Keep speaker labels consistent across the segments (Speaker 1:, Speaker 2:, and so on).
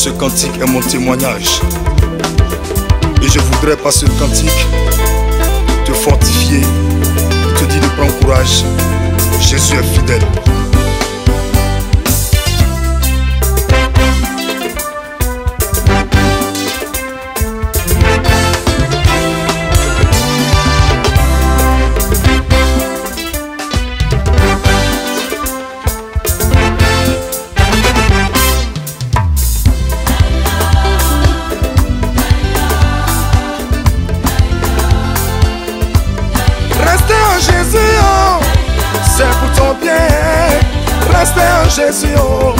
Speaker 1: ce cantique est mon témoignage. Et je voudrais par ce cantique te fortifier, te dire de prendre courage. Jésus est fidèle.
Speaker 2: C'est pour ton bien, rester en Jésus. Oh.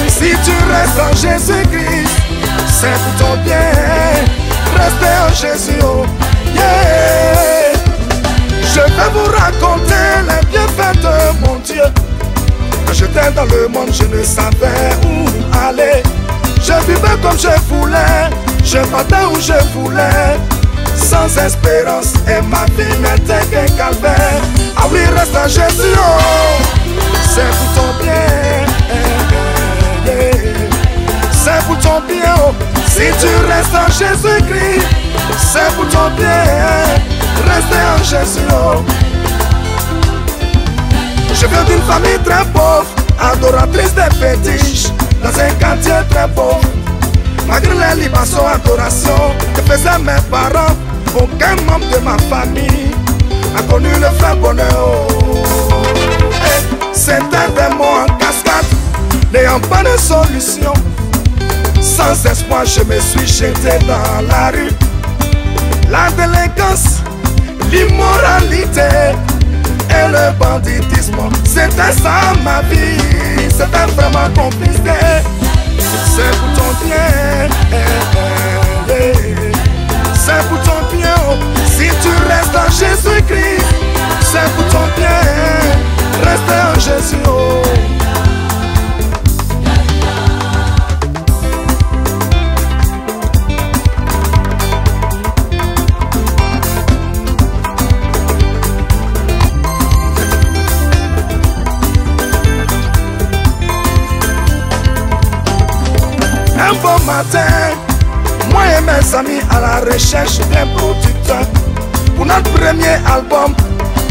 Speaker 2: Si tu restes en Jésus-Christ, c'est pour ton bien, rester en Jésus. Oh. Yeah. Je vais vous raconter les bienfaits de mon Dieu. Quand j'étais dans le monde, je ne savais où aller. Je vivais comme je voulais, je partais où je voulais. Sans espérance et ma vie n'était qu'un calvaire. Ah oui, reste en Jésus, oh. C'est pour ton bien, c'est pour ton bien, oh. Si tu restes en Jésus-Christ, c'est pour ton bien, rester en Jésus, oh. Je viens d'une famille très pauvre, adoratrice des fétiches, dans un quartier très pauvre. Malgré les libations, adorations que faisaient mes parents, aucun membre de ma famille a connu le vrai bonheur. C'était des mots en cascade, n'ayant pas de solution. Sans espoir, je me suis jeté dans la rue. La délinquance, l'immoralité et le banditisme, c'était ça ma vie. C'était vraiment compliqué. C'est pour ton bien, c'est pour ton bien. Si tu restes en Jésus-Christ, c'est pour ton bien, rester en Jésus. Oh. Un bon matin, moi et mes amis à la recherche d'un producteur pour notre premier album.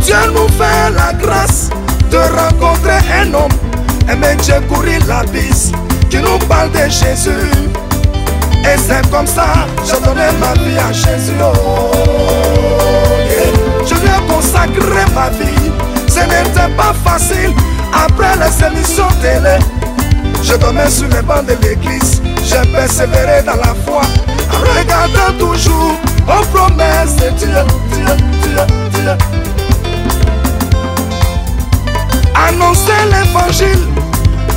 Speaker 2: Dieu nous fait la grâce de rencontrer un homme, aimé Dieu courir la bise, qui nous parle de Jésus. Et c'est comme ça, j'ai donné ma vie à Jésus. Oh, yeah. Je lui ai consacré ma vie, ce n'était pas facile. Après les émissions télé, je dormais sur les bancs de l'église. J'ai persévéré dans la foi, en regardant toujours aux promesses de Dieu, Dieu. Annoncer l'évangile,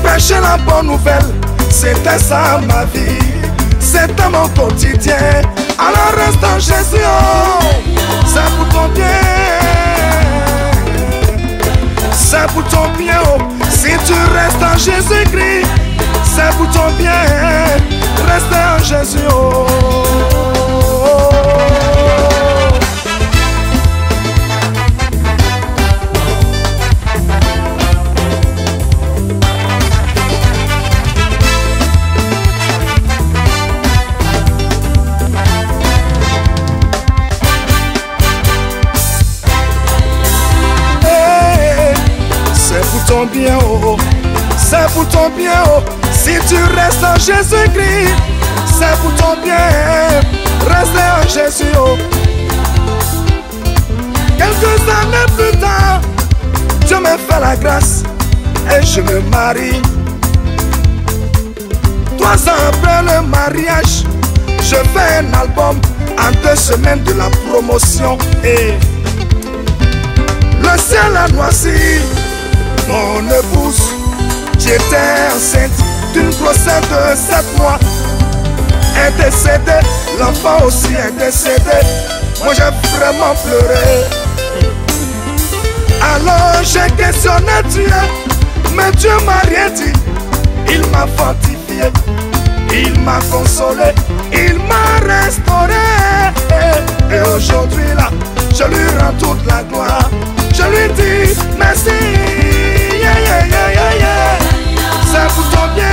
Speaker 2: prêcher la bonne nouvelle, c'était ça ma vie, c'était mon quotidien. Alors reste en Jésus, oh, c'est pour ton bien, c'est pour ton bien. Oh. Si tu restes en Jésus-Christ, c'est pour ton bien, rester en Jésus. Oh. Hey, c'est pour ton bien, oh. C'est pour ton bien, oh. Si tu restes en Jésus-Christ, c'est pour ton bien, rester en Jésus, oh. Quelques années plus tard, Dieu me fait la grâce et je me marie. 3 ans après le mariage, je fais un album en 2 semaines de la promotion. Et le ciel a noirci mon épouse. J'étais enceinte d'une grossesse de 7 mois. Est décédée, l'enfant aussi est décédé. Moi j'ai vraiment pleuré. Alors j'ai questionné Dieu, mais Dieu m'a rien dit. Il m'a fortifié, il m'a consolé, il m'a restauré. Et aujourd'hui là, je lui rends toute la gloire. Je lui dis merci, yeah, yeah, yeah, yeah, yeah. C'est pour ton bien.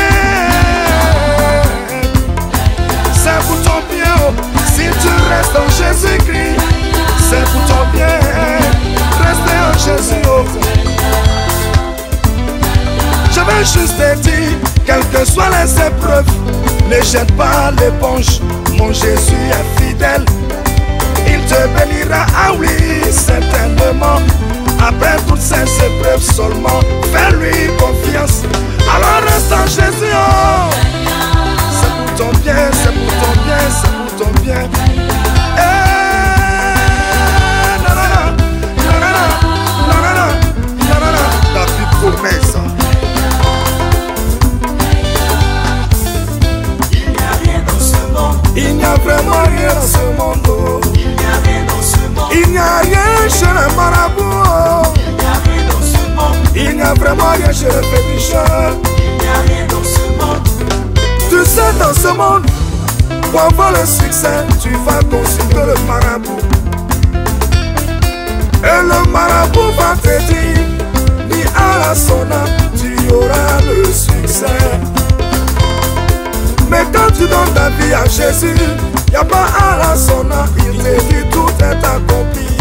Speaker 2: juste te dire, quelles que soient les épreuves, ne jette pas l'éponge, mon Jésus est fidèle. Il te bénira, ah oui, certainement. Après toutes ces épreuves seulement, fais-lui confiance. Alors reste en Jésus, oh. C'est pour ton bien, c'est pour ton bien, c'est pour ton bien.
Speaker 1: David Promesse.
Speaker 2: Il n'y a vraiment rien dans ce monde. Il n'y a rien chez les marabouts. Il n'y a vraiment rien chez les féticheurs. Tu sais, dans ce monde, pour avoir le succès, tu vas consulter le marabout. Et le marabout va te dire, ni à la sonna, tu auras le succès. Mais quand tu donnes ta vie à Jésus, y a pas à la sonna, il te dit tout est accompli.